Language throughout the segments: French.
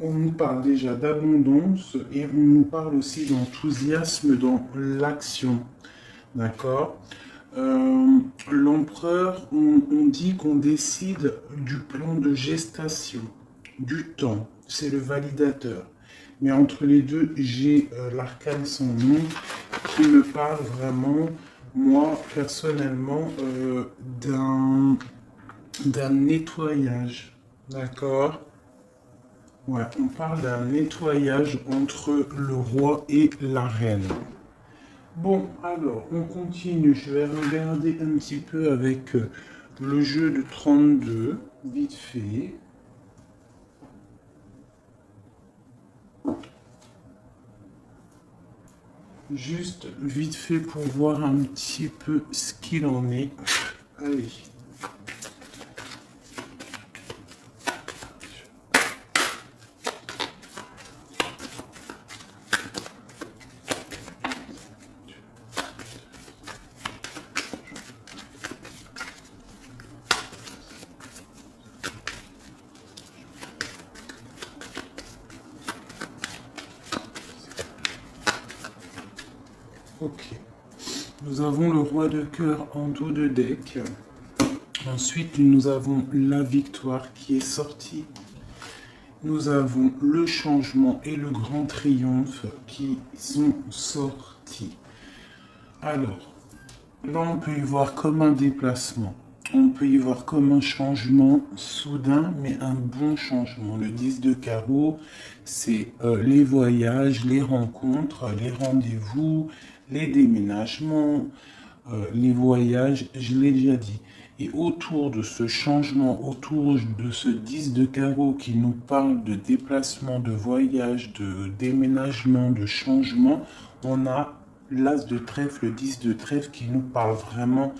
on nous parle déjà d'abondance et on nous parle aussi d'enthousiasme dans l'action. D'accord. L'empereur, on dit qu'on décide du plan de gestation, du temps. C'est le validateur. Mais entre les deux, j'ai l'arcane sans nom qui me parle vraiment, moi, personnellement, d'un nettoyage. D'accord. Ouais, on parle d'un nettoyage entre le roi et la reine. Bon, alors, on continue. Je vais regarder un petit peu avec le jeu de 32, vite fait. Juste vite fait pour voir un petit peu ce qu'il en est. Allez. Ok. Nous avons le roi de cœur en dos de deck. Ensuite, nous avons la victoire qui est sortie. Nous avons le changement et le grand triomphe qui sont sortis. Alors, là, on peut y voir comme un déplacement. On peut y voir comme un changement soudain, mais un bon changement. Le 10 de carreau, c'est les voyages, les rencontres, les rendez-vous, les déménagements, les voyages, je l'ai déjà dit. Et autour de ce changement, autour de ce 10 de carreau qui nous parle de déplacement, de voyage, de déménagement, de changement, on a l'as de trèfle, le 10 de trèfle qui nous parle vraiment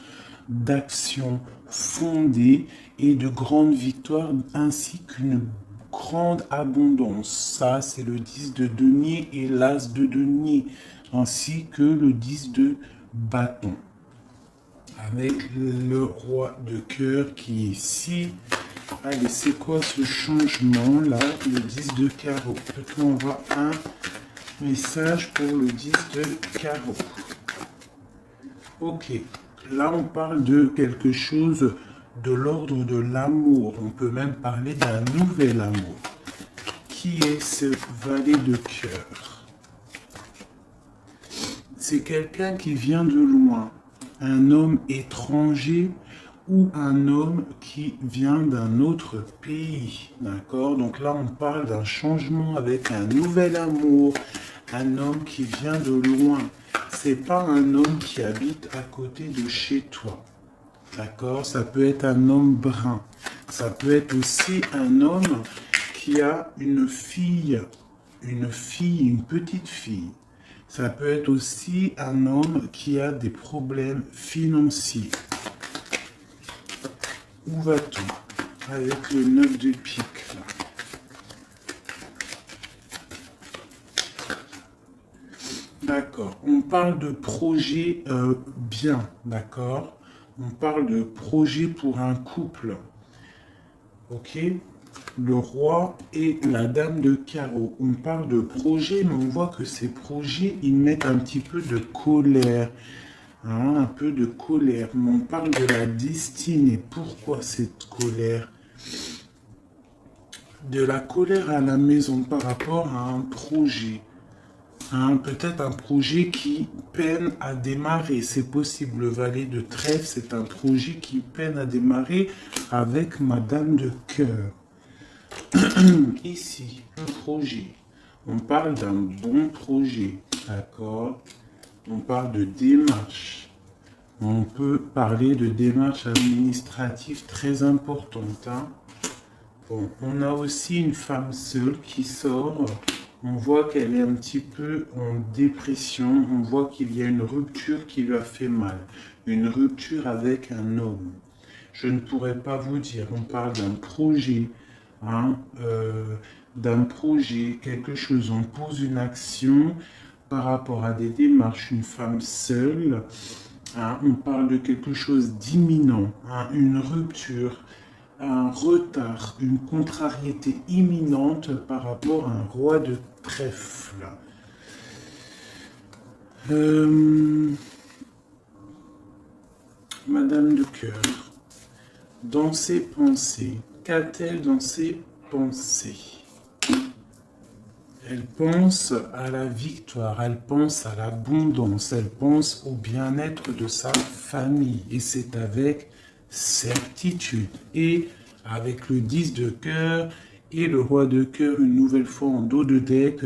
d'action fondée et de grandes victoires ainsi qu'une grande abondance. Ça, c'est le 10 de denier et l'as de denier ainsi que le 10 de bâton. Avec le roi de cœur qui est ici. Allez, c'est quoi ce changement là? Le 10 de carreau. Peut-être qu'on voit un message pour le 10 de carreau. Ok, là on parle de quelque chose de l'ordre de l'amour. On peut même parler d'un nouvel amour. Qui est ce valet de cœur? C'est quelqu'un qui vient de loin. Un homme étranger ou un homme qui vient d'un autre pays. D'accord? Donc là, on parle d'un changement avec un nouvel amour. Un homme qui vient de loin. C'est pas un homme qui habite à côté de chez toi. D'accord? Ça peut être un homme brun. Ça peut être aussi un homme qui a une petite fille. Ça peut être aussi un homme qui a des problèmes financiers. Où va-t-on avec le 9 de pique là? D'accord. On parle de projet bien, d'accord? On parle de projet pour un couple. Ok? Le roi et la dame de carreau. On parle de projet, mais on voit que ces projets, ils mettent un petit peu de colère. Hein, un peu de colère. Mais on parle de la destinée. Pourquoi cette colère? De la colère à la maison par rapport à un projet. Hein, peut-être un projet qui peine à démarrer. C'est possible. Le valet de trèfle, c'est un projet qui peine à démarrer avec Madame de cœur. Ici, un projet. On parle d'un bon projet. D'accord? On parle de démarche. On peut parler de démarches administratives très importantes. Hein? Bon, on a aussi une femme seule qui sort. On voit qu'elle est un petit peu en dépression. On voit qu'il y a une rupture qui lui a fait mal. Une rupture avec un homme. Je ne pourrais pas vous dire. On parle d'un projet. Hein, d'un projet, quelque chose. On pose une action par rapport à des démarches. Une femme seule. Hein, on parle de quelque chose d'imminent. Hein, une rupture. un retard, une contrariété imminente par rapport à un roi de trèfle. Madame de cœur, dans ses pensées, qu'a-t-elle dans ses pensées? Elle pense à la victoire, elle pense à l'abondance, elle pense au bien-être de sa famille. Et c'est avec certitude. Et avec le 10 de cœur et le roi de cœur, une nouvelle fois en dos de deck,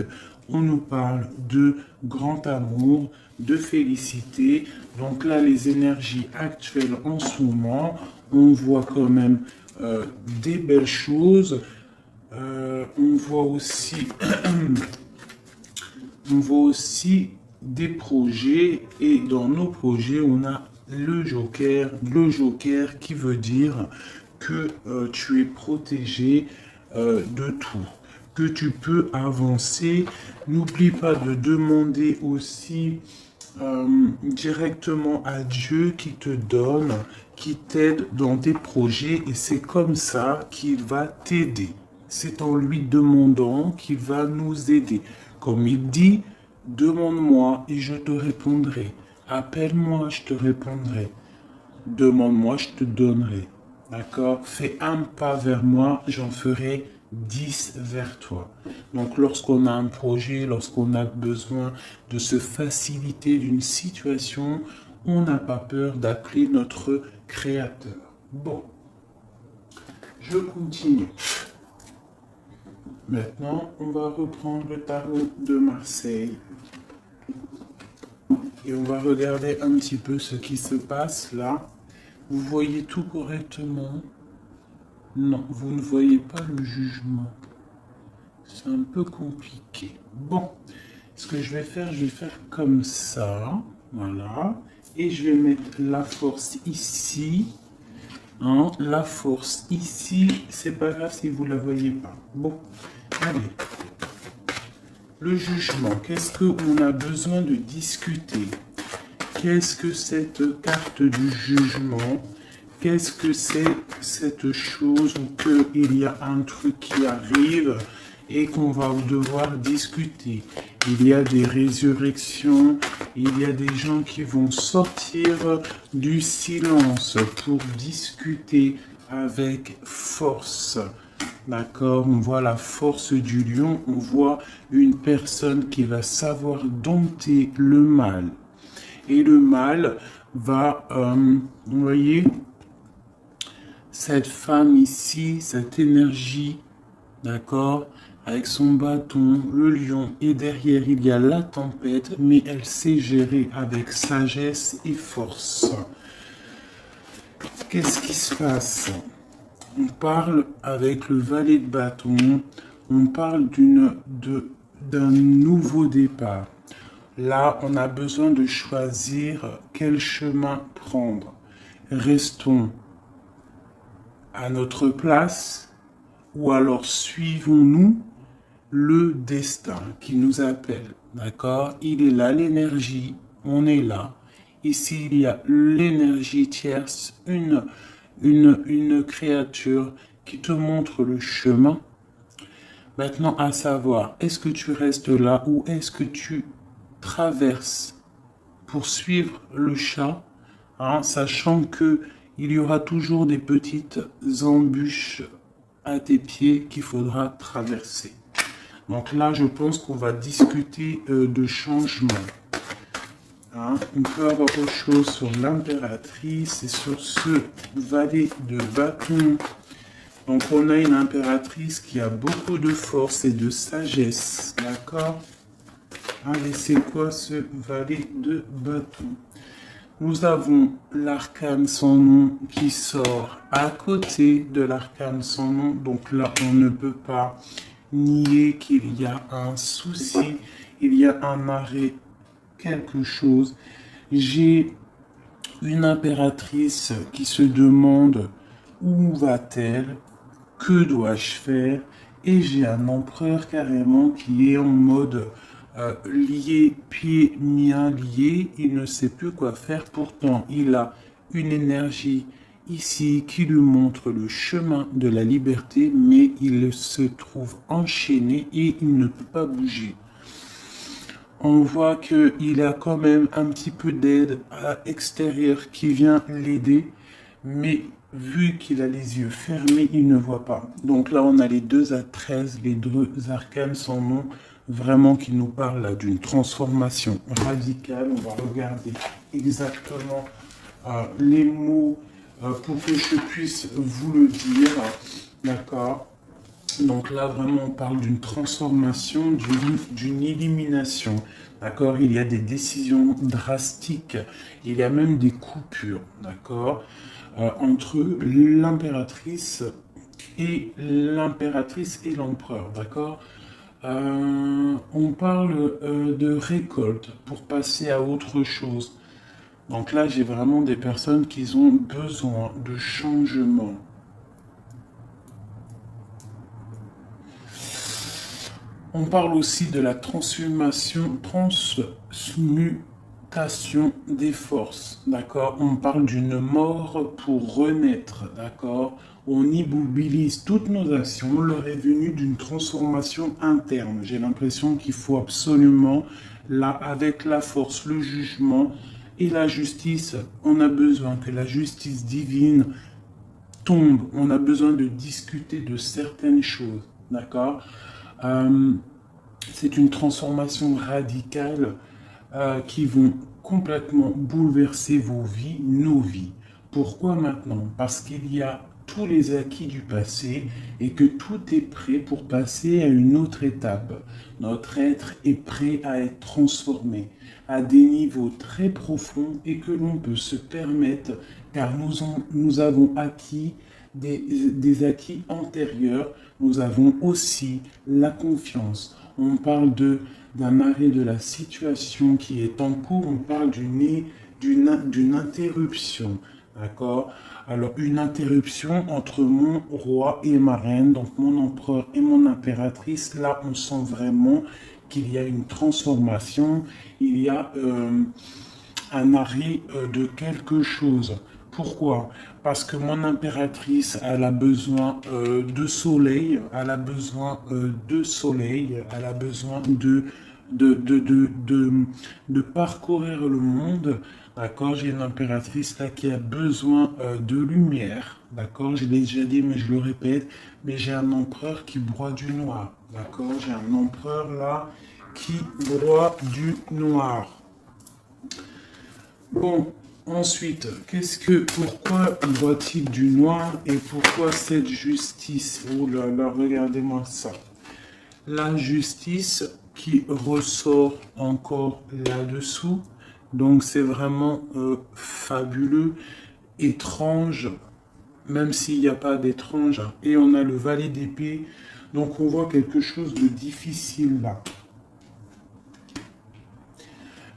on nous parle de grand amour, de félicité. Donc là, les énergies actuelles en ce moment, on voit quand même des belles choses. On voit aussi des projets, et dans nos projets on a le joker qui veut dire que tu es protégé de tout, que tu peux avancer. N'oublie pas de demander aussi directement à Dieu qui te donne, qui t'aide dans tes projets, et c'est comme ça qu'il va t'aider. C'est en lui demandant qu'il va nous aider. Comme il dit, demande-moi et je te répondrai. Appelle-moi, je te répondrai. Demande-moi, je te donnerai. D'accord? Fais un pas vers moi, j'en ferai 10 vers toi. Donc lorsqu'on a un projet, lorsqu'on a besoin de se faciliter d'une situation, on n'a pas peur d'appeler notre créateur. Bon, je continue. Maintenant, on va reprendre le tarot de Marseille. Et on va regarder un petit peu ce qui se passe là. Vous voyez tout correctement? Non, vous ne voyez pas le jugement. C'est un peu compliqué. Bon, ce que je vais faire comme ça. Voilà. Et je vais mettre la force ici. Hein, la force ici, c'est pas grave si vous la voyez pas. Bon, allez. Le jugement, qu'est-ce qu'on a besoin de discuter? Qu'est-ce que cette carte du jugement? Qu'est-ce que c'est cette chose où il y a un truc qui arrive et qu'on va devoir discuter? Il y a des résurrections, il y a des gens qui vont sortir du silence pour discuter avec force. D'accord, on voit la force du lion, on voit une personne qui va savoir dompter le mal. Et le mal va, vous voyez, cette femme ici, cette énergie, d'accord, avec son bâton, le lion, et derrière il y a la tempête, mais elle sait gérer avec sagesse et force. Qu'est-ce qui se passe? On parle avec le valet de bâton, on parle d'un nouveau départ. Là, on a besoin de choisir quel chemin prendre. Restons à notre place ou alors suivons-nous le destin qui nous appelle. D'accord? Il est là, l'énergie, on est là. Ici, il y a l'énergie tierce, une créature qui te montre le chemin. Maintenant, à savoir, est-ce que tu restes là ou est-ce que tu traverses pour suivre le chat, hein, sachant que il y aura toujours des petites embûches à tes pieds qu'il faudra traverser. Donc là, je pense qu'on va discuter de changement. Hein, on peut avoir autre chose sur l'impératrice et sur ce valet de bâton. Donc on a une impératrice qui a beaucoup de force et de sagesse. D'accord? Allez, c'est quoi ce valet de bâton? Nous avons l'arcane sans nom qui sort à côté de l'arcane sans nom. Donc là, on ne peut pas nier qu'il y a un souci, il y a un arrêt, quelque chose. J'ai une impératrice qui se demande où va-t-elle, que dois-je faire, et j'ai un empereur carrément qui est en mode lié, pieds, miens liés, il ne sait plus quoi faire, pourtant il a une énergie ici qui lui montre le chemin de la liberté, mais il se trouve enchaîné et il ne peut pas bouger. On voit qu'il a quand même un petit peu d'aide extérieure qui vient l'aider, mais vu qu'il a les yeux fermés, il ne voit pas. Donc là, on a les 2 à 13, les 2 arcanes sans nom, vraiment qui nous parlent là d'une transformation radicale. On va regarder exactement les mots pour que je puisse vous le dire. D'accord? Donc là, vraiment, on parle d'une transformation, d'une élimination. D'accord? Il y a des décisions drastiques. Il y a même des coupures. D'accord? Entre l'impératrice et l'empereur. D'accord? On parle de récolte pour passer à autre chose. Donc là, j'ai vraiment des personnes qui ont besoin de changement. On parle aussi de la transmutation des forces, d'accord? On parle d'une mort pour renaître, d'accord? On immobilise toutes nos actions, leur est venu d'une transformation interne. J'ai l'impression qu'il faut absolument, là, avec la force, le jugement et la justice, on a besoin que la justice divine tombe. On a besoin de discuter de certaines choses, d'accord? C'est une transformation radicale qui vont complètement bouleverser vos vies, nos vies. Pourquoi maintenant? Parce qu'il y a tous les acquis du passé et que tout est prêt pour passer à une autre étape. Notre être est prêt à être transformé à des niveaux très profonds et que l'on peut se permettre car nous avons acquis des acquis antérieurs, nous avons aussi la confiance. On parle d'un arrêt de la situation qui est en cours, on parle d'une interruption, d'accord? Alors, une interruption entre mon roi et ma reine, donc mon empereur et mon impératrice, là, on sent vraiment qu'il y a une transformation, il y a un arrêt de quelque chose. Pourquoi? Parce que mon impératrice, elle a besoin de soleil, elle a besoin de soleil, elle a besoin de parcourir le monde. D'accord? J'ai une impératrice là qui a besoin de lumière. D'accord? Je l'ai déjà dit, mais je le répète. Mais j'ai un empereur qui broie du noir. D'accord? J'ai un empereur là qui broie du noir. Bon, ensuite, pourquoi voit-il du noir et pourquoi cette justice? Oh là là, regardez-moi ça. La justice qui ressort encore là-dessous. Donc c'est vraiment fabuleux, étrange, même s'il n'y a pas d'étrange. Et on a le valet d'épée. Donc on voit quelque chose de difficile là.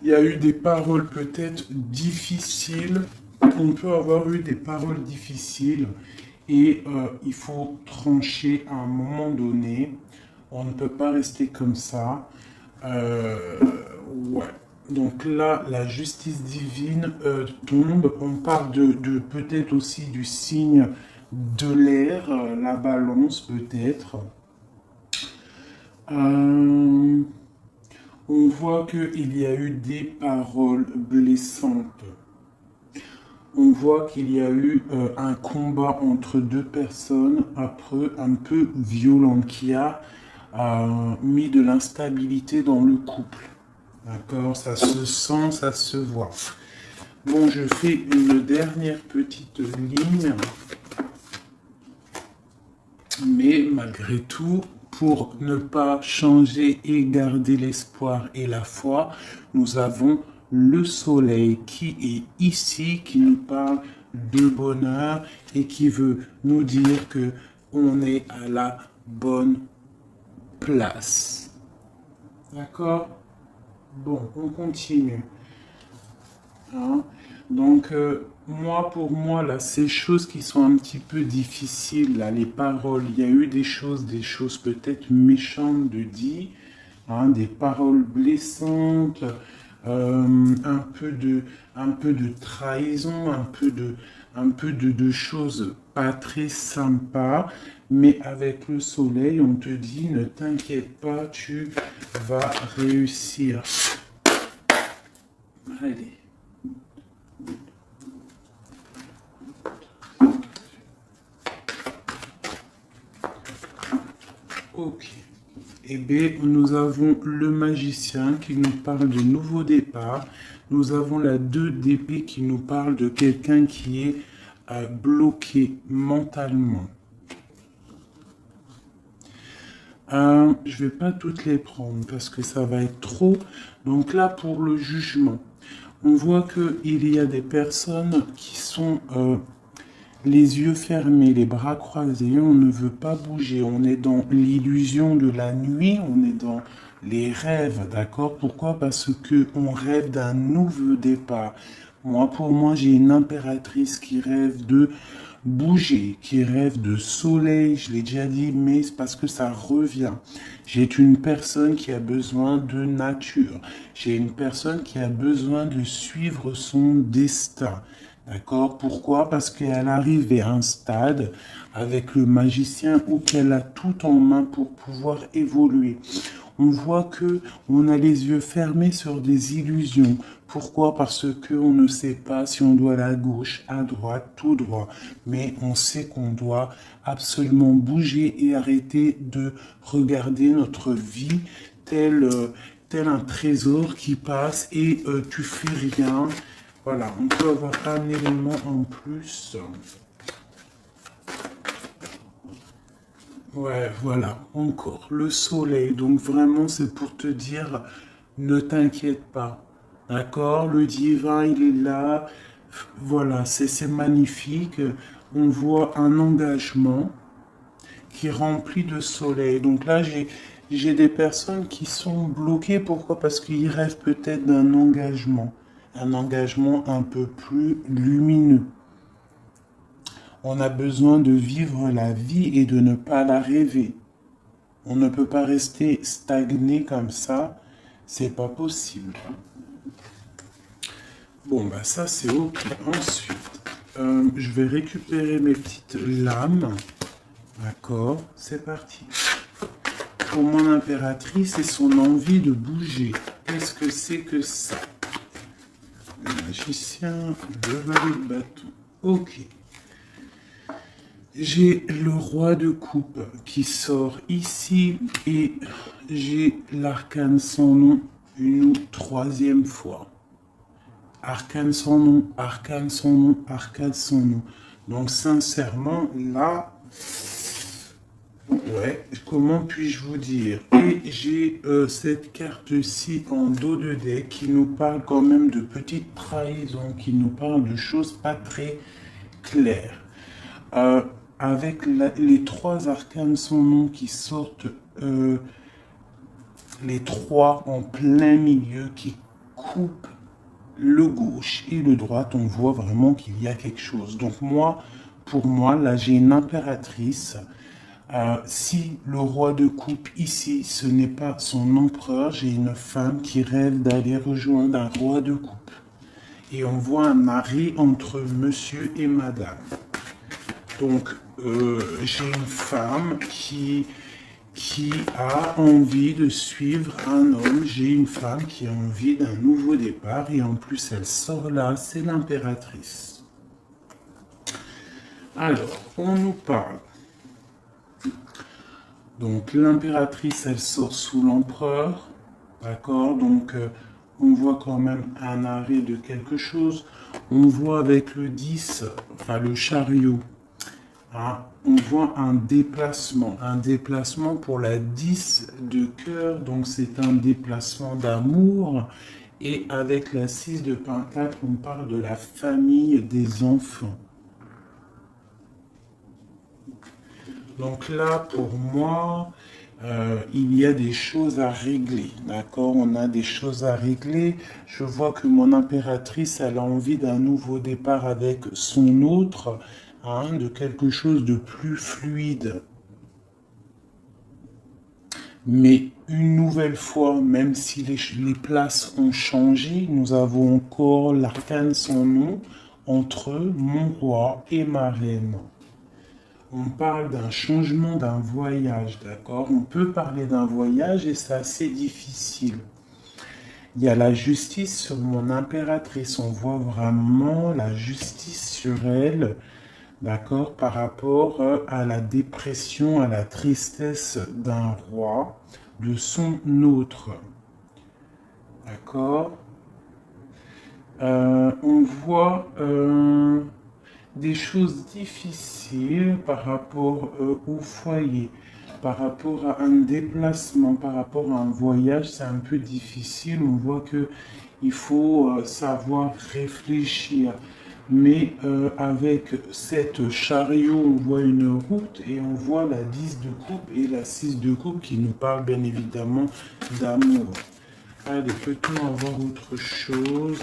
Il y a eu des paroles peut-être difficiles. On peut avoir eu des paroles difficiles et il faut trancher à un moment donné. On ne peut pas rester comme ça. Ouais. Donc là, la justice divine tombe. On parle de peut-être aussi du signe de l'air, la balance peut-être. On voit qu'il y a eu des paroles blessantes. On voit qu'il y a eu un combat entre deux personnes, après un peu violent, qui a mis de l'instabilité dans le couple. D'accord? Ça se sent, ça se voit. Bon, je fais une dernière petite ligne. Mais malgré tout, pour ne pas changer et garder l'espoir et la foi, nous avons le soleil qui est ici, qui nous parle de bonheur et qui veut nous dire que on est à la bonne place. D'accord? Bon, on continue. Hein? Donc, pour moi, là, ces choses qui sont un petit peu difficiles, là, les paroles, il y a eu des choses peut-être méchantes de dire, hein, des paroles blessantes, un peu de trahison, un un peu de choses pas très sympas, mais avec le soleil, on te dit, ne t'inquiète pas, tu vas réussir. Allez. Ok. Eh bien, nous avons le magicien qui nous parle de nouveau départ. Nous avons la 2 d'épée qui nous parle de quelqu'un qui est bloqué mentalement. Je vais pas toutes les prendre parce que ça va être trop. Donc là, pour le jugement, on voit qu'il y a des personnes qui sont les yeux fermés, les bras croisés, on ne veut pas bouger, on est dans l'illusion de la nuit, on est dans les rêves, d'accord? Pourquoi? Parce que on rêve d'un nouveau départ. Moi, pour moi, j'ai une impératrice qui rêve de bouger, qui rêve de soleil, je l'ai déjà dit, mais c'est parce que ça revient. J'ai une personne qui a besoin de nature. J'ai une personne qui a besoin de suivre son destin. D'accord? Pourquoi? Parce qu'elle arrive à un stade avec le magicien où qu'elle a tout en main pour pouvoir évoluer. On voit que on a les yeux fermés sur des illusions. Pourquoi? Parce que on ne sait pas si on doit aller à gauche, à droite, tout droit. Mais on sait qu'on doit absolument bouger et arrêter de regarder notre vie tel un trésor qui passe et tu fais rien. Voilà, on peut avoir un élément en plus. Ouais, voilà, encore le soleil. Donc vraiment, c'est pour te dire, ne t'inquiète pas. D'accord? Le divin, il est là. Voilà, c'est magnifique. On voit un engagement qui est rempli de soleil. Donc là, j'ai des personnes qui sont bloquées. Pourquoi? Parce qu'ils rêvent peut-être d'un engagement. Un engagement un peu plus lumineux. On a besoin de vivre la vie et de ne pas la rêver. On ne peut pas rester stagné comme ça. C'est pas possible. Bon, bah ça c'est ok. Ensuite, je vais récupérer mes petites lames. D'accord, c'est parti. Pour mon impératrice et son envie de bouger. Qu'est-ce que c'est que ça? Le magicien, le valet de bâton. Ok. J'ai le roi de coupe qui sort ici et j'ai l'arcane sans nom une troisième fois. Arcane sans nom, arcane sans nom, arcane sans nom. Donc sincèrement, là, ouais, comment puis-je vous dire? Et j'ai cette carte-ci en dos de deck qui nous parle quand même de petites trahisons, qui nous parle de choses pas très claires. Avec les 3 arcanes sans nom qui sortent, les 3 en plein milieu qui coupent le gauche et le droite, on voit vraiment qu'il y a quelque chose. Donc moi, pour moi, là j'ai une impératrice. Si le roi de coupe ici, ce n'est pas son empereur, j'ai une femme qui rêve d'aller rejoindre un roi de coupe. Et on voit un mari entre monsieur et madame. Donc, j'ai une femme qui a envie de suivre un homme. J'ai une femme qui a envie d'un nouveau départ. Et en plus, elle sort là, c'est l'impératrice. Alors, on nous parle. Donc, l'impératrice, elle sort sous l'empereur. D'accord? Donc, on voit quand même un arrêt de quelque chose. On voit avec le 10, enfin le chariot. Ah, on voit un déplacement pour la 10 de cœur, donc c'est un déplacement d'amour. Et avec la 6 de pentacle, on parle de la famille des enfants. Donc là, pour moi, il y a des choses à régler, d'accord? On a des choses à régler. Je vois que mon impératrice, elle a envie d'un nouveau départ avec son autre, hein, de quelque chose de plus fluide. Mais une nouvelle fois, même si les places ont changé, nous avons encore l'arcane sans nom. entre mon roi et ma reine. On parle d'un changement, d'un voyage, d'accord? On peut parler d'un voyage et c'est assez difficile. Il y a la justice sur mon impératrice. On voit vraiment la justice sur elle, d'accord, par rapport à la dépression, à la tristesse d'un roi, de son autre. D'accord? On voit des choses difficiles par rapport au foyer, par rapport à un déplacement, par rapport à un voyage, c'est un peu difficile. On voit que il faut savoir réfléchir. Mais avec cette chariot, on voit une route et on voit la 10 de coupe et la 6 de coupe qui nous parle bien évidemment d'amour. Allez, peut-on avoir autre chose?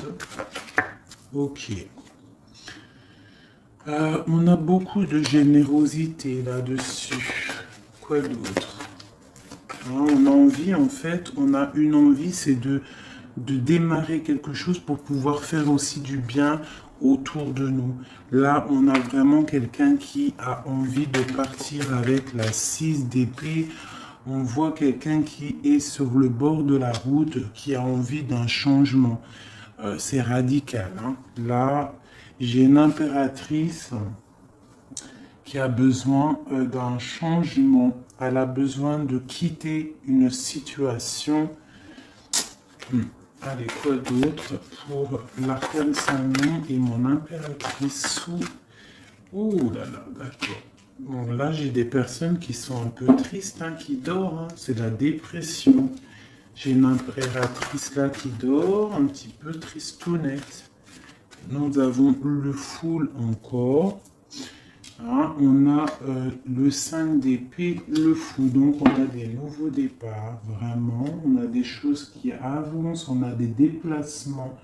Ok. On a beaucoup de générosité là-dessus. Quoi d'autre? On a envie, en fait, on a une envie, c'est de démarrer quelque chose pour pouvoir faire aussi du bien autour de nous. Là, on a vraiment quelqu'un qui a envie de partir avec la 6 d'épée. On voit quelqu'un qui est sur le bord de la route, qui a envie d'un changement. C'est radical, hein. Là, j'ai une impératrice qui a besoin d'un changement. Elle a besoin de quitter une situation. Allez, quoi d'autre pour l'arcane Saint-Nom et mon impératrice sous... Oh là là, d'accord. Bon, là, j'ai des personnes qui sont un peu tristes, hein, qui dorment. Hein. C'est la dépression. J'ai une impératrice là qui dort, un petit peu tristounette. Nous avons le full encore. Hein, on a le 5 d'épée, le fou. Donc, on a des nouveaux départs, vraiment. On a des choses qui avancent, on a des déplacements.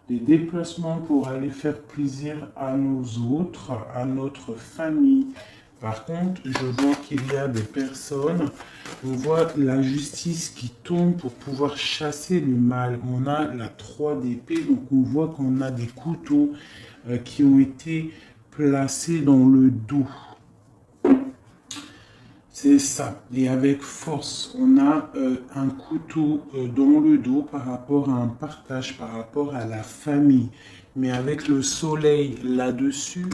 Des déplacements pour aller faire plaisir à nos autres, à notre famille. Par contre, je vois qu'il y a des personnes, on voit la justice qui tombe pour pouvoir chasser le mal. On a la 3 d'épée, donc on voit qu'on a des couteaux qui ont été placés dans le dos. C'est ça. Et avec force, on a un couteau dans le dos par rapport à un partage, par rapport à la famille. Mais avec le soleil là-dessus,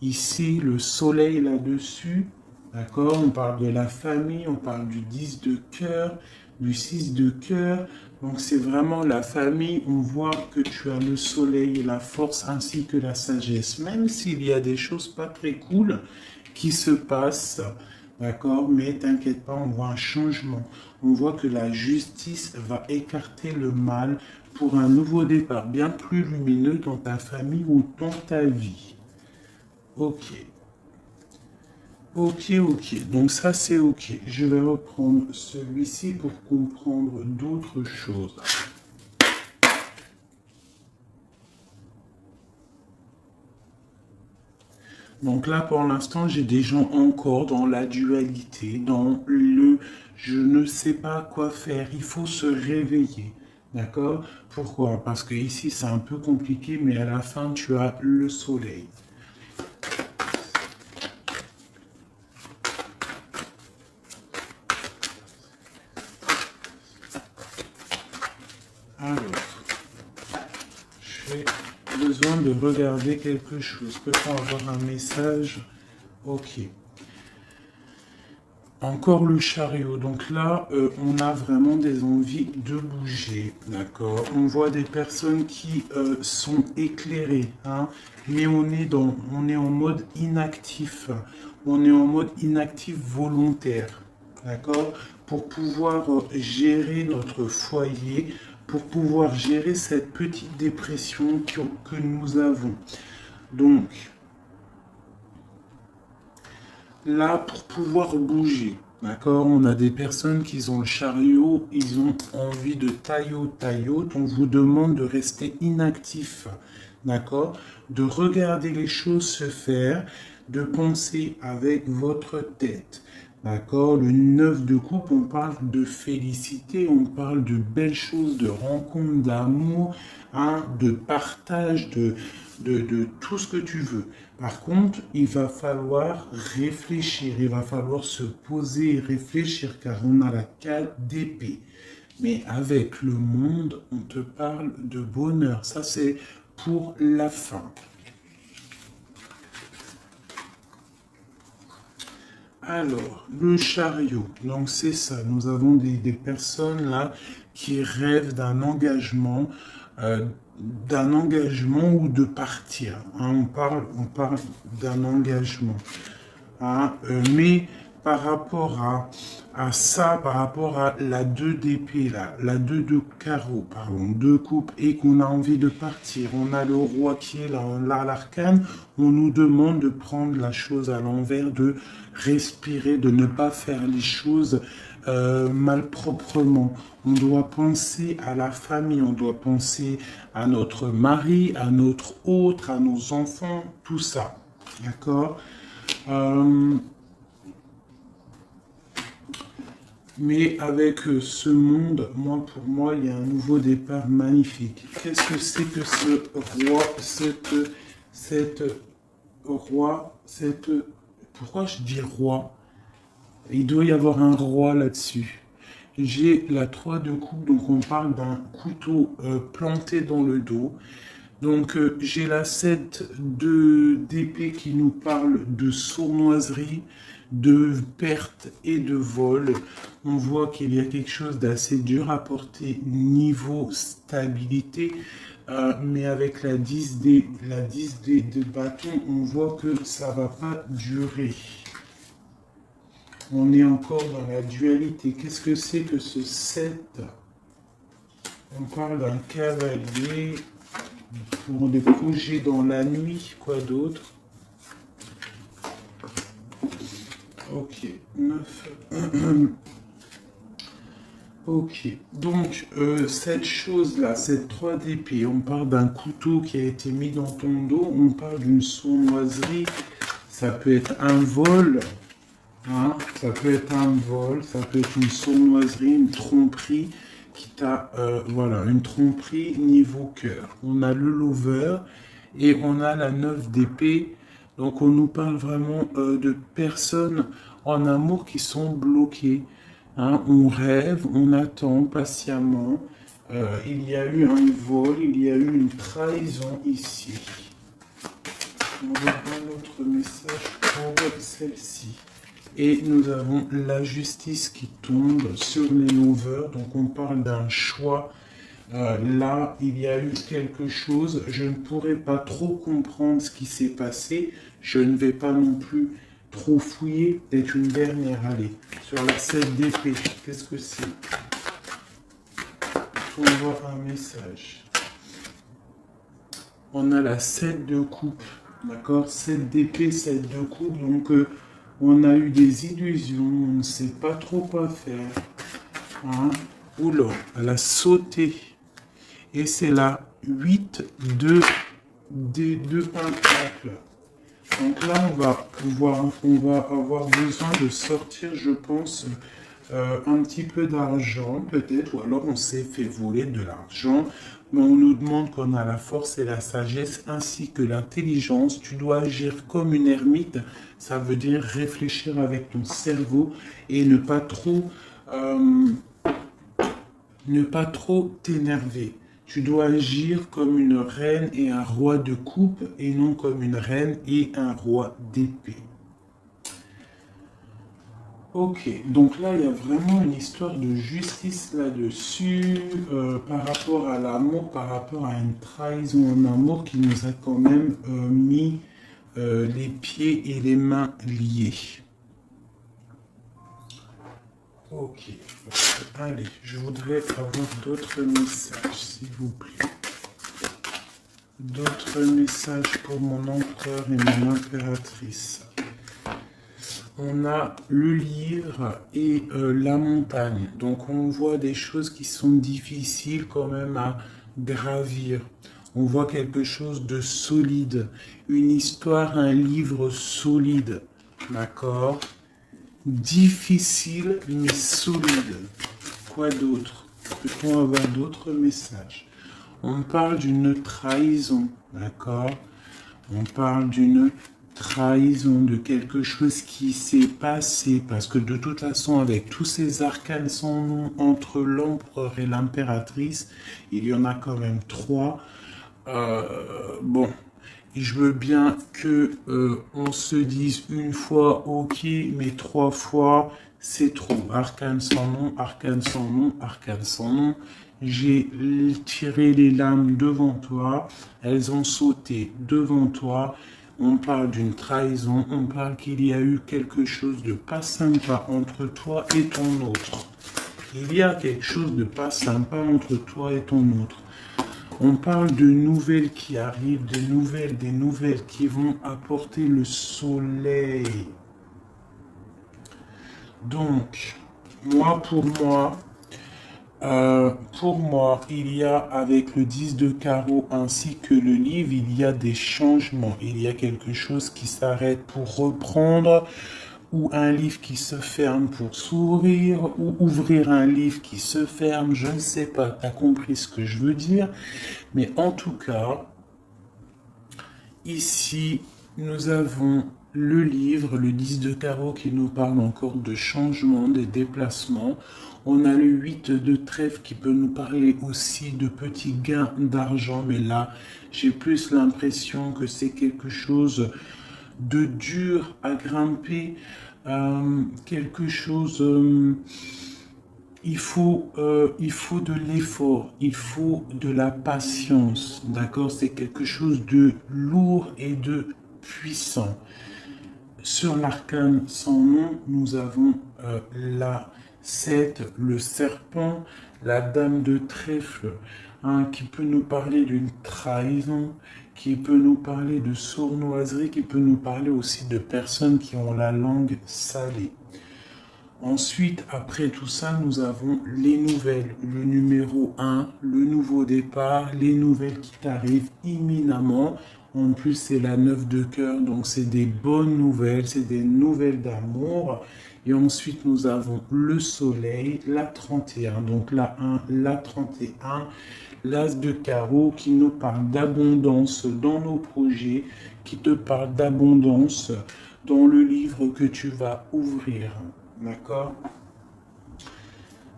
ici, le soleil là-dessus, d'accord? On parle de la famille, on parle du 10 de cœur, du 6 de cœur. Donc c'est vraiment la famille. On voit que tu as le soleil, la force ainsi que la sagesse. Même s'il y a des choses pas très cool qui se passent, d'accord? Mais t'inquiète pas, on voit un changement. On voit que la justice va écarter le mal pour un nouveau départ bien plus lumineux dans ta famille ou dans ta vie. Ok. Ok, ok. Donc ça, c'est ok. Je vais reprendre celui-ci pour comprendre d'autres choses. Donc là, pour l'instant, j'ai des gens encore dans la dualité, dans le je ne sais pas quoi faire. Il faut se réveiller. D'accord? Pourquoi? Parce que ici, c'est un peu compliqué, mais à la fin, tu as le soleil. Alors, j'ai besoin de regarder quelque chose. Peut-on avoir un message? Ok. Encore le chariot. Donc là, on a vraiment des envies de bouger. D'accord? On voit des personnes qui sont éclairées. Hein, mais on est en mode inactif. On est en mode inactif volontaire. D'accord? Pour pouvoir gérer notre foyer, pour pouvoir gérer cette petite dépression que nous avons. Donc, là, pour pouvoir bouger, d'accord, on a des personnes qui ont le chariot, ils ont envie de taillot. On vous demande de rester inactif, d'accord, de regarder les choses se faire, de penser avec votre tête. D'accord, le 9 de coupe, on parle de félicité, on parle de belles choses, de rencontres, d'amour, hein, de partage, de tout ce que tu veux. Par contre, il va falloir réfléchir, il va falloir se poser et réfléchir car on a la 4 d'épée. Mais avec le monde, on te parle de bonheur. Ça, c'est pour la fin. Alors, le chariot, donc c'est ça, nous avons des personnes là qui rêvent d'un engagement ou de partir. Hein, on parle d'un engagement. Hein, mais par rapport à ça, par rapport à la 2 d'épée, là, la 2 de carreau, pardon, 2 coupes, et qu'on a envie de partir, on a le roi qui est là, là l'arcane, on nous demande de prendre la chose à l'envers, de respirer, de ne pas faire les choses malproprement. On doit penser à la famille, on doit penser à notre mari, à notre autre, à nos enfants, tout ça. D'accord? Mais avec ce monde, pour moi, il y a un nouveau départ magnifique. Qu'est-ce que c'est que ce roi, pourquoi je dis roi? Il doit y avoir un roi là-dessus. J'ai la 3 de coupe, donc on parle d'un couteau planté dans le dos. Donc j'ai la 7 d'épée qui nous parle de sournoiserie, de perte et de vol. On voit qu'il y a quelque chose d'assez dur à porter niveau stabilité, mais avec la 10 de bâton, on voit que ça va pas durer. On est encore dans la dualité. Qu'est-ce que c'est que ce 7? On parle d'un cavalier pour des projets dans la nuit. Quoi d'autre? Ok, 9. Ok, donc cette chose-là, cette 3 d'épée, on parle d'un couteau qui a été mis dans ton dos, on parle d'une sournoiserie, ça peut être un vol, hein, ça peut être un vol, ça peut être une sournoiserie, une tromperie qui t'a, voilà, une tromperie niveau cœur. On a le lover et on a la 9 d'épée, donc on nous parle vraiment de personnes en amour qui sont bloquées. Hein, on rêve, on attend patiemment. Il y a eu un vol, il y a eu une trahison ici. On va un autre message pour celle-ci. Et nous avons la justice qui tombe sur les lovers. Donc on parle d'un choix. Là, il y a eu quelque chose. Je ne pourrais pas trop comprendre ce qui s'est passé. Je ne vais pas non plus trop fouillé, peut-être une dernière, allez, sur la 7 d'épée, qu'est-ce que c'est? On voit un message. On a la 7 de coupe, d'accord? 7 d'épée, 7 de coupe, donc on a eu des illusions, on ne sait pas trop quoi faire. Hein? Oula, elle a sauté. Et c'est la 8 de pentacles. Donc là, on va avoir besoin de sortir, je pense, un petit peu d'argent, peut-être, ou alors on s'est fait voler de l'argent, mais on nous demande qu'on a la force et la sagesse, ainsi que l'intelligence. Tu dois agir comme une ermite, ça veut dire réfléchir avec ton cerveau et ne pas trop t'énerver. Tu dois agir comme une reine et un roi de coupe et non comme une reine et un roi d'épée. Ok, donc là il y a vraiment une histoire de justice là-dessus, par rapport à l'amour, par rapport à une trahison en amour qui nous a quand même mis les pieds et les mains liés. Ok, allez, je voudrais avoir d'autres messages, s'il vous plaît. D'autres messages pour mon empereur et mon impératrice. On a le livre et la montagne. Donc on voit des choses qui sont difficiles quand même à gravir. On voit quelque chose de solide. Une histoire, un livre solide. D'accord ? Difficile mais solide. Quoi d'autre? Peut-on avoir d'autres messages? On parle d'une trahison, d'accord? On parle d'une trahison, de quelque chose qui s'est passé, parce que de toute façon, avec tous ces arcanes sans nom entre l'empereur et l'impératrice, il y en a quand même trois. Bon, je veux bien que on se dise une fois ok, mais trois fois c'est trop. Arcane sans nom, arcane sans nom, arcane sans nom. J'ai tiré les lames devant toi, elles ont sauté devant toi. On parle d'une trahison, on parle qu'il y a eu quelque chose de pas sympa entre toi et ton autre. Il y a quelque chose de pas sympa entre toi et ton autre. On parle de nouvelles qui arrivent, des nouvelles qui vont apporter le soleil. Donc, pour moi, il y a avec le 10 de carreau ainsi que le livre, il y a des changements. Il y a quelque chose qui s'arrête pour reprendre, ou un livre qui se ferme pour s'ouvrir, ou ouvrir un livre qui se ferme, je ne sais pas, tu as compris ce que je veux dire. Mais en tout cas, ici, nous avons le livre, le 10 de carreau qui nous parle encore de changement, des déplacements. On a le 8 de trèfle qui peut nous parler aussi de petits gains d'argent, mais là, j'ai plus l'impression que c'est quelque chose de dur à grimper, quelque chose... il faut de l'effort, il faut de la patience, d'accord? C'est quelque chose de lourd et de puissant. Sur l'arcane sans nom, nous avons la 7, le serpent, la dame de trèfle, hein, qui peut nous parler d'une trahison, qui peut nous parler de sournoiserie, qui peut nous parler aussi de personnes qui ont la langue salée. Ensuite, après tout ça, nous avons les nouvelles, le numéro 1, le nouveau départ, les nouvelles qui t'arrivent imminemment. En plus, c'est la 9 de cœur, donc c'est des bonnes nouvelles, c'est des nouvelles d'amour. Et ensuite, nous avons le soleil, la 31, donc la 1, la 31, l'as de carreau qui nous parle d'abondance dans nos projets, qui te parle d'abondance dans le livre que tu vas ouvrir. D'accord?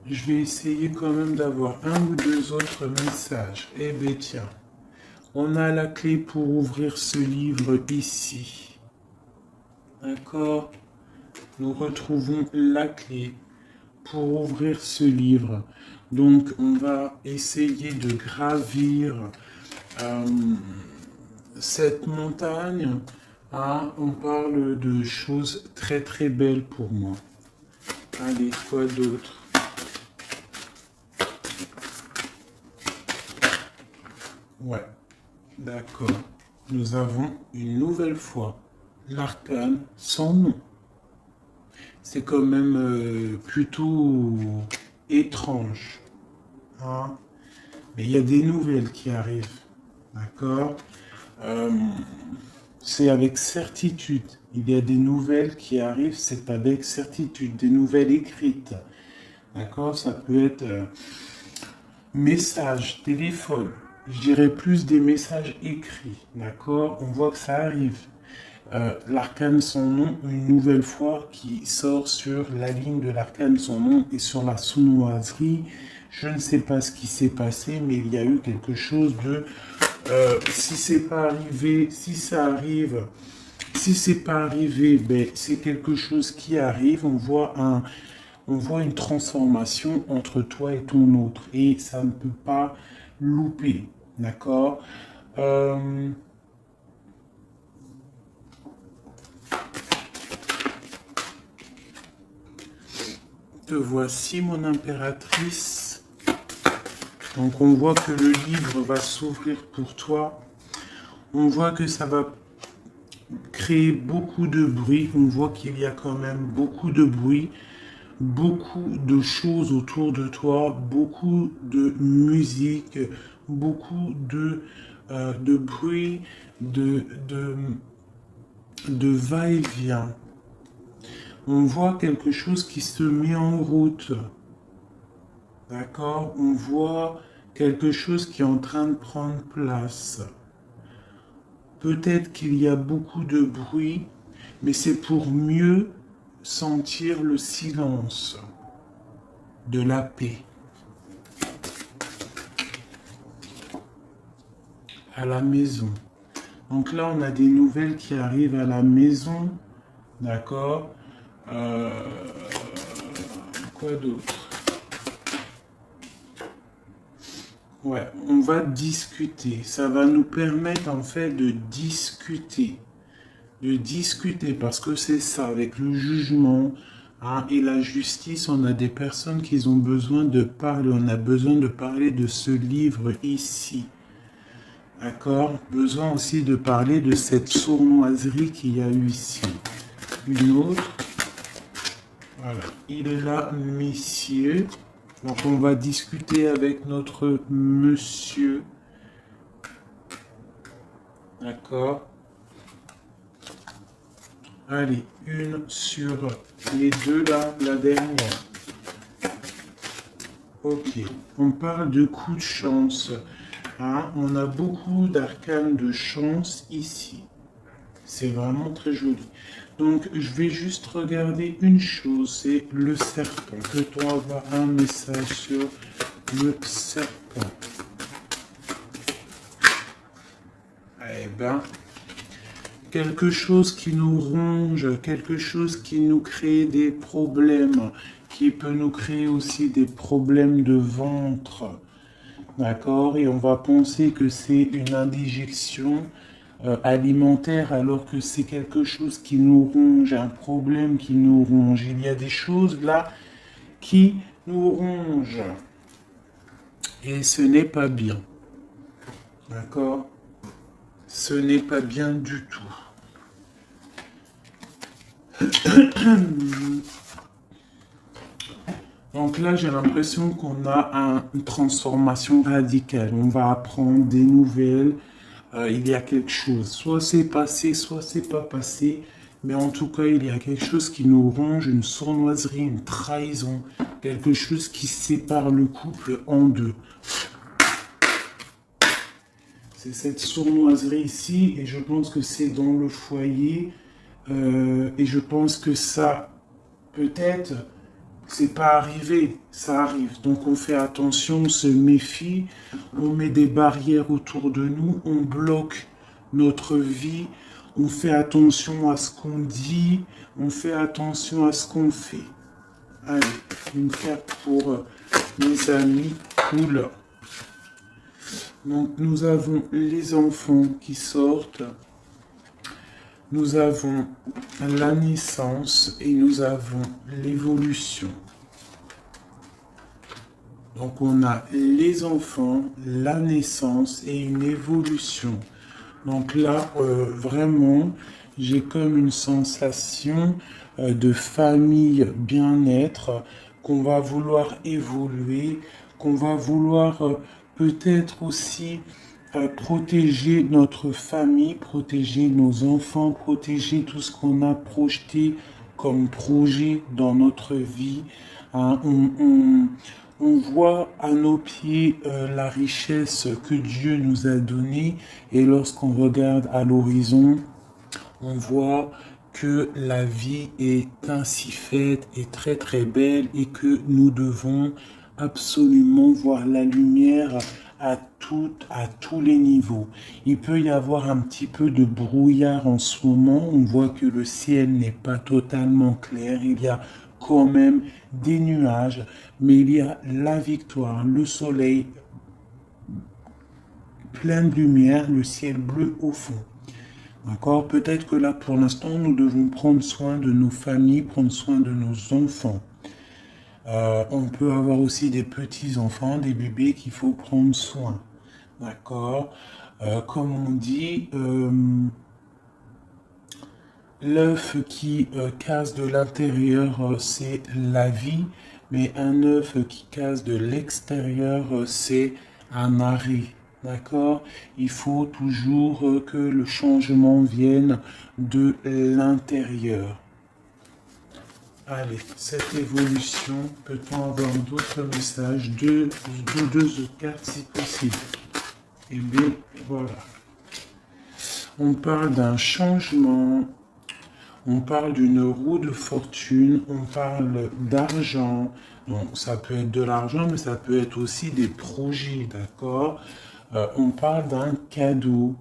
Je vais essayer quand même d'avoir un ou deux autres messages. Eh bien tiens, on a la clé pour ouvrir ce livre ici. D'accord? Nous retrouvons la clé pour ouvrir ce livre. Donc on va essayer de gravir cette montagne. Ah, on parle de choses très très belles pour moi. Allez, quoi d'autre? Ouais, d'accord. Nous avons une nouvelle fois l'arcane sans nom. C'est quand même plutôt étrange. Hein? Mais il y a des nouvelles qui arrivent. D'accord? C'est avec certitude. Il y a des nouvelles qui arrivent, c'est avec certitude. Des nouvelles écrites. D'accord? Ça peut être message, téléphone. Je dirais plus des messages écrits. D'accord? On voit que ça arrive. L'arcane sans nom, une nouvelle fois, qui sort sur la ligne de l'arcane sans nom et sur la sournoiserie. Je ne sais pas ce qui s'est passé, mais il y a eu quelque chose de... si c'est pas arrivé, si ça arrive, si c'est pas arrivé, ben, c'est quelque chose qui arrive. On voit une transformation entre toi et ton autre. Et ça ne peut pas louper. D'accord? Te voici, mon impératrice. Donc on voit que le livre va s'ouvrir pour toi. On voit que ça va créer beaucoup de bruit. On voit qu'il y a quand même beaucoup de bruit, beaucoup de choses autour de toi, beaucoup de musique, beaucoup de bruit, de va-et-vient. On voit quelque chose qui se met en route. D'accord? On voit quelque chose qui est en train de prendre place. Peut-être qu'il y a beaucoup de bruit, mais c'est pour mieux sentir le silence de la paix à la maison. Donc là, on a des nouvelles qui arrivent à la maison, d'accord. Quoi d'autre? Ouais, on va discuter. Ça va nous permettre en fait de discuter. De discuter, parce que c'est ça, avec le jugement et la justice, on a des personnes qui ont besoin de parler. On a besoin de parler de ce livre ici. D'accord? Besoin aussi de parler de cette sournoiserie qu'il y a eu ici. Une autre. Voilà. Il est là, messieurs. Donc on va discuter avec notre monsieur. D'accord? Allez, une sur les deux là, la dernière. Ok, on parle de coups de chance. On a beaucoup d'arcanes de chance ici. C'est vraiment très joli. Donc, je vais juste regarder une chose, c'est le serpent. Peut-on avoir un message sur le serpent? Eh ben, quelque chose qui nous ronge, quelque chose qui nous crée des problèmes, qui peut nous créer aussi des problèmes de ventre. D'accord? Et on va penser que c'est une indigestion alimentaire alors que c'est quelque chose qui nous ronge, un problème qui nous ronge. Il y a des choses là qui nous rongent. Et ce n'est pas bien. D'accord? Ce n'est pas bien du tout. Donc là, j'ai l'impression qu'on a une transformation radicale. On va apprendre des nouvelles. Il y a quelque chose. Soit c'est passé, soit c'est pas passé. Mais en tout cas, il y a quelque chose qui nous ronge, une sournoiserie, une trahison. Quelque chose qui sépare le couple en deux. C'est cette sournoiserie ici. Et je pense que c'est dans le foyer. Et je pense que ça, peut-être... c'est pas arrivé, ça arrive. Donc on fait attention, on se méfie, on met des barrières autour de nous, on bloque notre vie, on fait attention à ce qu'on dit, on fait attention à ce qu'on fait. Allez, une carte pour mes amis, cool. Donc nous avons les enfants qui sortent. Nous avons la naissance et nous avons l'évolution. Donc on a les enfants, la naissance et une évolution. Donc là, vraiment, j'ai comme une sensation de famille, bien-être, qu'on va vouloir évoluer, qu'on va vouloir peut-être aussi protéger notre famille, protéger nos enfants, protéger tout ce qu'on a projeté comme projet dans notre vie. On voit à nos pieds la richesse que Dieu nous a donnée et lorsqu'on regarde à l'horizon, on voit que la vie est ainsi faite et très très belle et que nous devons absolument voir la lumière à tous les niveaux. Il peut y avoir un petit peu de brouillard en ce moment. On voit que le ciel n'est pas totalement clair. Il y a quand même des nuages, mais il y a la victoire, le soleil plein de lumière, le ciel bleu au fond. D'accord? Peut-être que là, pour l'instant, nous devons prendre soin de nos familles, prendre soin de nos enfants. On peut avoir aussi des petits-enfants, des bébés qu'il faut prendre soin. D'accord? Comme on dit, l'œuf qui casse de l'intérieur, c'est la vie, mais un œuf qui casse de l'extérieur, c'est un arrêt. D'accord? Il faut toujours que le changement vienne de l'intérieur. Allez, cette évolution, peut-on avoir d'autres messages, deux cartes si possible? Et bien, voilà. On parle d'un changement, on parle d'une roue de fortune, on parle d'argent. Donc, ça peut être de l'argent, mais ça peut être aussi des projets, d'accord? On parle d'un cadeau.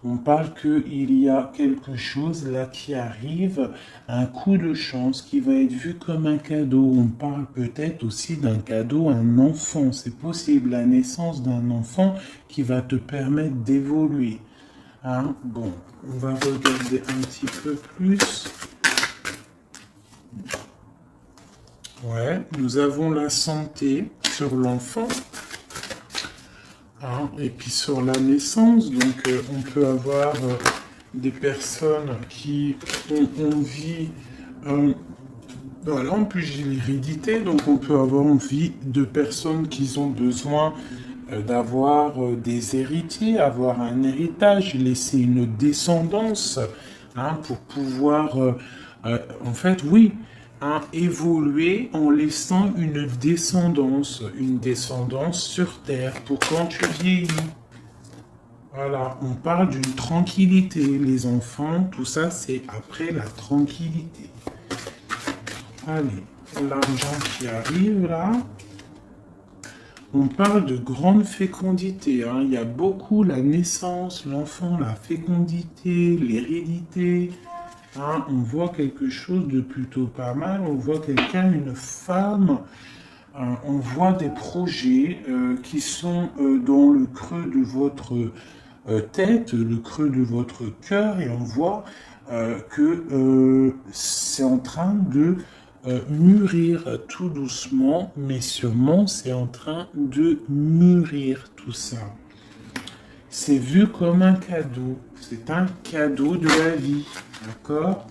On parle qu'il y a quelque chose là qui arrive, un coup de chance qui va être vu comme un cadeau. On parle peut-être aussi d'un cadeau à un enfant. C'est possible, la naissance d'un enfant qui va te permettre d'évoluer. Hein? Bon, on va regarder un petit peu plus. Ouais, nous avons la santé sur l'enfant. Hein, et puis sur la naissance, donc on peut avoir des personnes qui ont envie, voilà, en plus j'ai l'hérédité, donc on peut avoir envie de personnes qui ont besoin d'avoir des héritiers, avoir un héritage, laisser une descendance, hein, pour pouvoir, en fait, oui, hein, évoluer en laissant une descendance sur Terre pour quand tu vieillis. Voilà, on parle d'une tranquillité. Les enfants, tout ça, c'est après la tranquillité. Allez, l'argent qui arrive là. On parle de grande fécondité. Hein. Il y a beaucoup la naissance, l'enfant, la fécondité, l'hérédité. Hein. On voit quelque chose de plutôt pas mal. On voit quelqu'un, une femme. On voit des projets qui sont dans le creux de votre tête, le creux de votre cœur. Et on voit que c'est en train de mûrir tout doucement, mais sûrement c'est en train de mûrir tout ça. C'est vu comme un cadeau, c'est un cadeau de la vie, d'accord?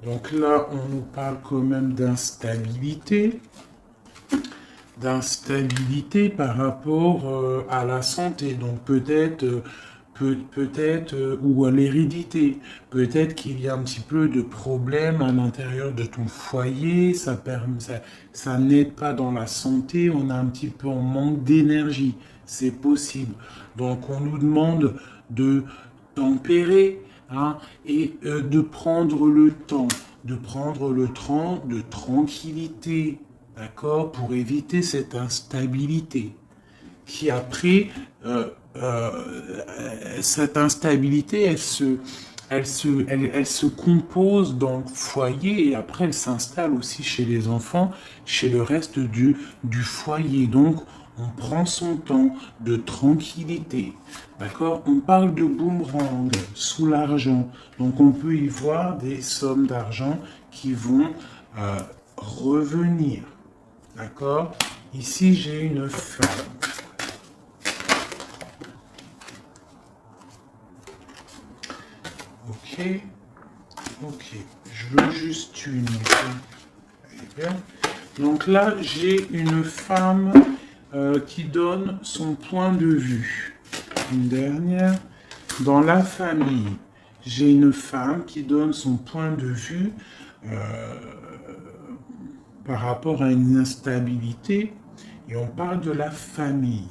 Donc là, on nous parle quand même d'instabilité par rapport à la santé, donc peut-être ou à l'hérédité. Peut-être qu'il y a un petit peu de problème à l'intérieur de ton foyer, ça n'aide pas dans la santé, on a un petit peu en manque d'énergie, c'est possible. Donc on nous demande de tempérer, hein, et de prendre le temps de tranquillité, d'accord, pour éviter cette instabilité qui après, cette instabilité, elle se compose dans le foyer et après elle s'installe aussi chez les enfants, chez le reste du foyer. Donc, on prend son temps de tranquillité. D'accord? On parle de boomerang sous l'argent. Donc, on peut y voir des sommes d'argent qui vont revenir. D'accord? Ici, j'ai une femme. Ok, je veux juste une. Donc là, j'ai une femme qui donne son point de vue. Une dernière. Dans la famille, j'ai une femme qui donne son point de vue par rapport à une instabilité. Et on parle de la famille.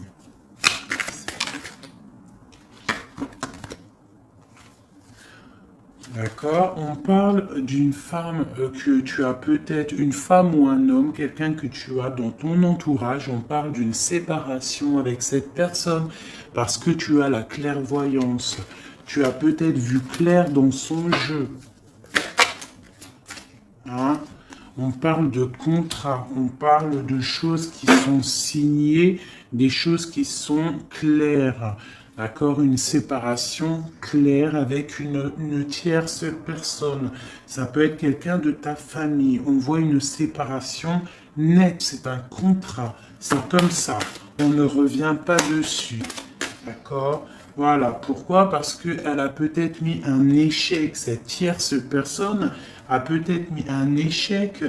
D'accord, on parle d'une femme que tu as peut-être, une femme ou un homme, quelqu'un que tu as dans ton entourage. On parle d'une séparation avec cette personne parce que tu as la clairvoyance. Tu as peut-être vu clair dans son jeu. Hein? On parle de contrat, on parle de choses qui sont signées, des choses qui sont claires. D'accord? Une séparation claire avec une tierce personne. Ça peut être quelqu'un de ta famille. On voit une séparation nette. C'est un contrat. C'est comme ça. On ne revient pas dessus. D'accord? Voilà. Pourquoi? Parce qu'elle a peut-être mis un échec. Cette tierce personne a peut-être mis un échec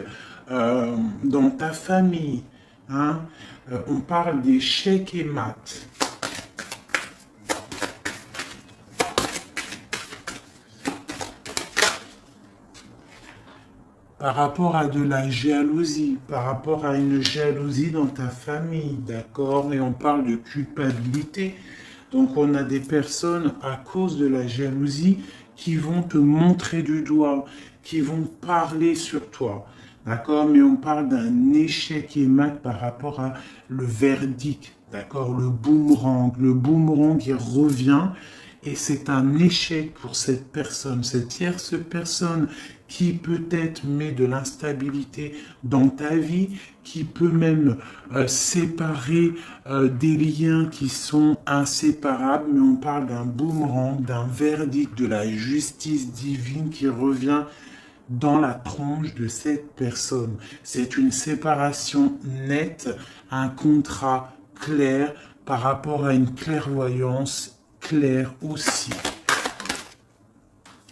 dans ta famille. Hein? On parle d'échec et maths. par rapport à de la jalousie, par rapport à une jalousie dans ta famille, d'accord? Et on parle de culpabilité. Donc on a des personnes à cause de la jalousie qui vont te montrer du doigt, qui vont parler sur toi. D'accord? Mais on parle d'un échec et mat par rapport à le verdict. D'accord? Le boomerang. Le boomerang qui revient et c'est un échec pour cette personne, cette tierce personne qui peut-être met de l'instabilité dans ta vie, qui peut même séparer des liens qui sont inséparables, mais on parle d'un boomerang, d'un verdict de la justice divine qui revient dans la tronche de cette personne. C'est une séparation nette, un contrat clair par rapport à une clairvoyance claire aussi.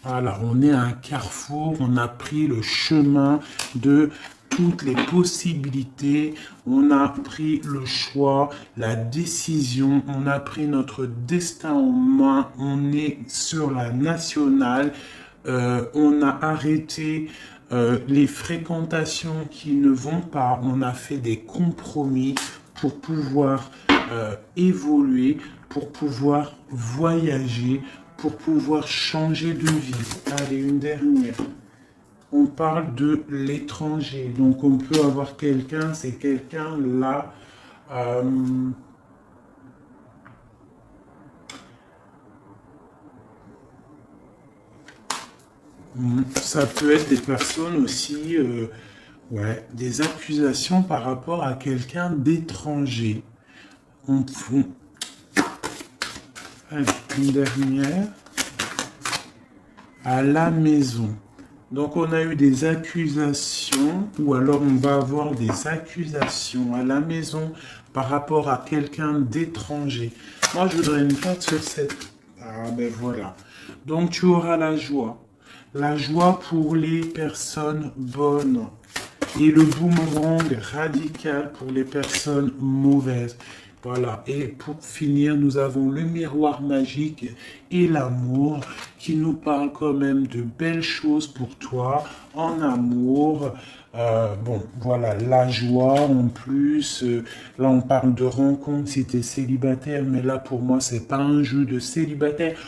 Voilà, on est à un carrefour, on a pris le chemin de toutes les possibilités, on a pris le choix, la décision, on a pris notre destin en main, on est sur la nationale, on a arrêté les fréquentations qui ne vont pas, on a fait des compromis pour pouvoir évoluer, pour pouvoir voyager, pour pouvoir changer de vie. Allez, une dernière. On parle de l'étranger. Donc, on peut avoir quelqu'un, c'est quelqu'un là. Ça peut être des personnes aussi, ouais, des accusations par rapport à quelqu'un d'étranger. Allez, une dernière. À la maison. Donc on a eu des accusations, ou alors on va avoir des accusations à la maison par rapport à quelqu'un d'étranger. Moi je voudrais une carte sur cette... Ah ben voilà. Donc tu auras la joie. La joie pour les personnes bonnes. Et le boomerang radical pour les personnes mauvaises. Voilà, et pour finir, nous avons le miroir magique et l'amour qui nous parle quand même de belles choses pour toi en amour. Bon, voilà, la joie en plus. Là, on parle de rencontre si tu es célibataire, mais là, pour moi, c'est pas un jeu de célibataire.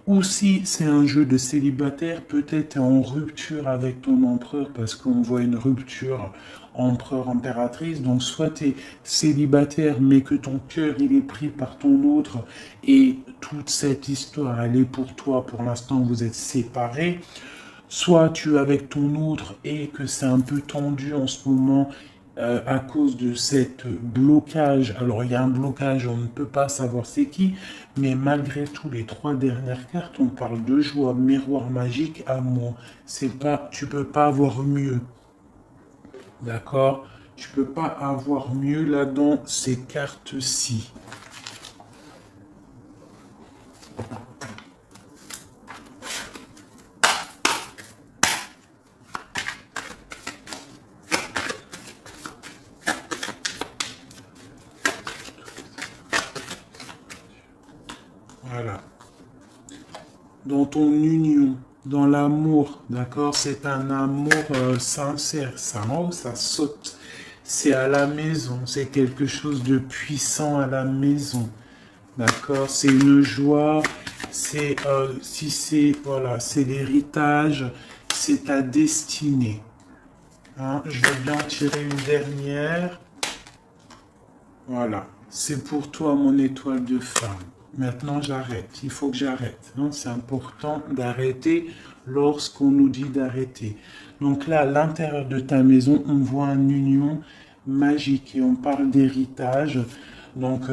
Ou si c'est un jeu de célibataire, peut-être en rupture avec ton empereur, parce qu'on voit une rupture empereur-impératrice. Donc soit tu es célibataire, mais que ton cœur il est pris par ton autre, et toute cette histoire, elle est pour toi, pour l'instant vous êtes séparés. Soit tu es avec ton autre et que c'est un peu tendu en ce moment, à cause de cette blocage. Alors il y a un blocage, on ne peut pas savoir c'est qui, mais malgré tout, les trois dernières cartes, on parle de joie, miroir magique, amour. C'est pas, tu peux pas avoir mieux, d'accord? Tu peux pas avoir mieux là dans ces cartes-ci. Voilà. Dans ton union, dans l'amour, d'accord? C'est un amour sincère, ça, oh, ça saute. C'est à la maison, c'est quelque chose de puissant à la maison, d'accord? C'est une joie, c'est si c'est voilà, c'est l'héritage, c'est ta destinée. Hein? Je vais bien tirer une dernière. Voilà, c'est pour toi mon étoile de femme. Maintenant, j'arrête. Il faut que j'arrête. C'est important d'arrêter lorsqu'on nous dit d'arrêter. Donc là, à l'intérieur de ta maison, on voit une union magique et on parle d'héritage. Donc,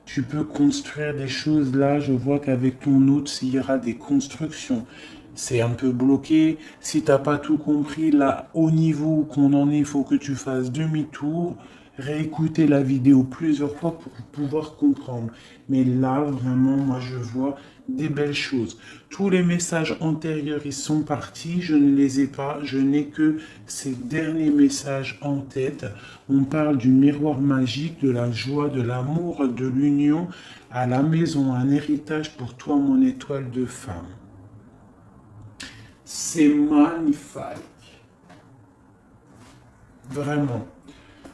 tu peux construire des choses. Là, je vois qu'avec ton autre, il y aura des constructions. C'est un peu bloqué. Si tu n'as pas tout compris, là, au niveau qu'on en est, il faut que tu fasses demi-tour, réécouter la vidéo plusieurs fois pour pouvoir comprendre. Mais là, vraiment, moi, je vois des belles choses. Tous les messages antérieurs, ils sont partis. Je ne les ai pas. Je n'ai que ces derniers messages en tête. On parle du miroir magique, de la joie, de l'amour, de l'union à la maison, un héritage pour toi, mon étoile de femme. C'est magnifique. Vraiment.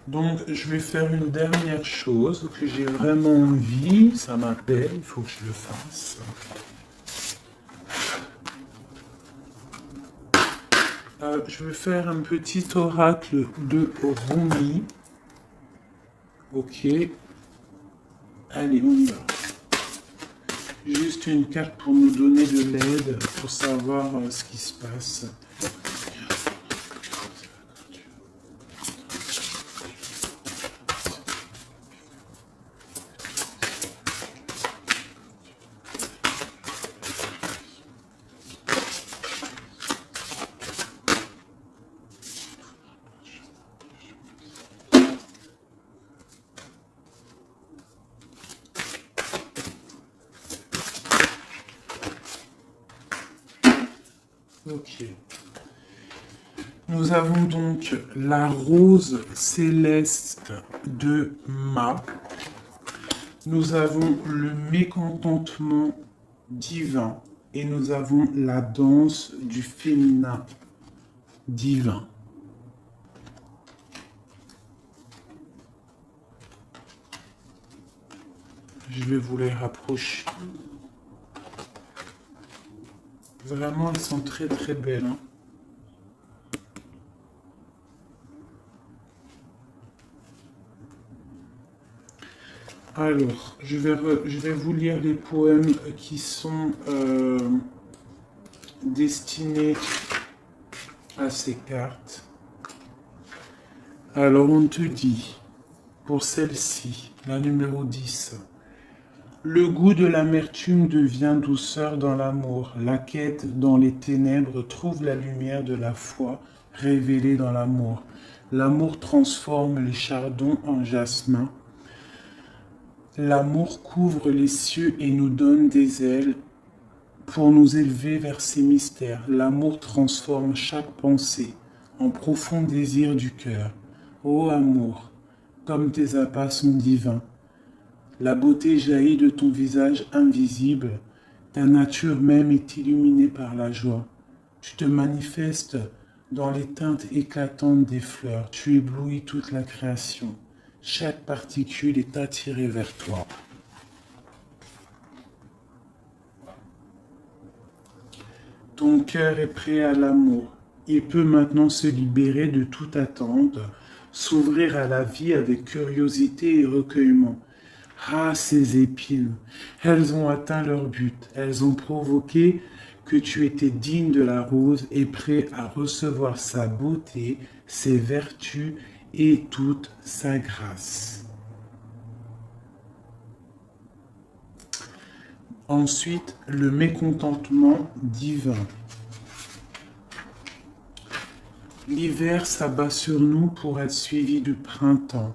Donc, je vais faire une dernière chose que j'ai vraiment envie. Ça m'appelle, il faut que je le fasse. Je vais faire un petit oracle de Rumi. Ok. Allez, on y va. Juste une carte pour nous donner de l'aide, pour savoir ce qui se passe. Ok. Nous avons donc la rose céleste de Ma. Nous avons le mécontentement divin. Et nous avons la danse du féminin divin. Je vais vous les rapprocher. Vraiment, elles sont très très belles. Hein. Alors, je vais vous lire les poèmes qui sont destinés à ces cartes. Alors, on te dit, pour celle-ci, la numéro 10, le goût de l'amertume devient douceur dans l'amour. La quête dans les ténèbres trouve la lumière de la foi révélée dans l'amour. L'amour transforme les chardons en jasmin. L'amour couvre les cieux et nous donne des ailes pour nous élever vers ses mystères. L'amour transforme chaque pensée en profond désir du cœur. Ô amour, comme tes appâts sont divins, la beauté jaillit de ton visage invisible, ta nature même est illuminée par la joie. Tu te manifestes dans les teintes éclatantes des fleurs, tu éblouis toute la création. Chaque particule est attirée vers toi. Ton cœur est prêt à l'amour. Il peut maintenant se libérer de toute attente, s'ouvrir à la vie avec curiosité et recueillement. Ah, ces épines, elles ont atteint leur but. Elles ont provoqué que tu étais digne de la rose et prêt à recevoir sa beauté, ses vertus et toute sa grâce. Ensuite, le mécontentement divin. L'hiver s'abat sur nous pour être suivi du printemps.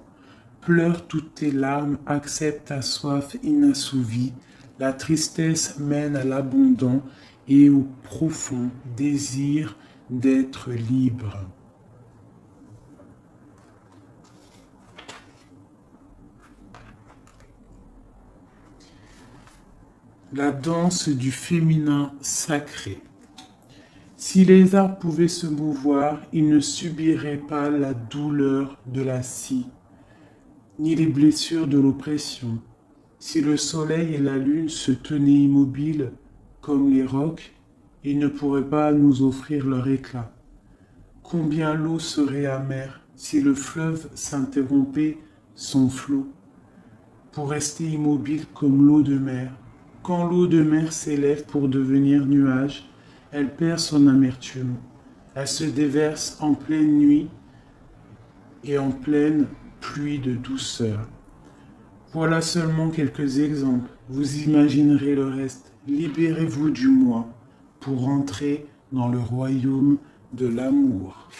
Pleure toutes tes larmes, accepte ta soif inassouvie. La tristesse mène à l'abandon et au profond désir d'être libre. La danse du féminin sacré. Si les arbres pouvaient se mouvoir, ils ne subiraient pas la douleur de la scie, ni les blessures de l'oppression. Si le soleil et la lune se tenaient immobiles comme les rocs, ils ne pourraient pas nous offrir leur éclat. Combien l'eau serait amère si le fleuve s'interrompait son flot, pour rester immobile comme l'eau de mer. Quand l'eau de mer s'élève pour devenir nuage, elle perd son amertume. Elle se déverse en pleine nuit et en pleine pluie de douceur. Voilà seulement quelques exemples. Vous imaginerez le reste. Libérez-vous du moi pour entrer dans le royaume de l'amour.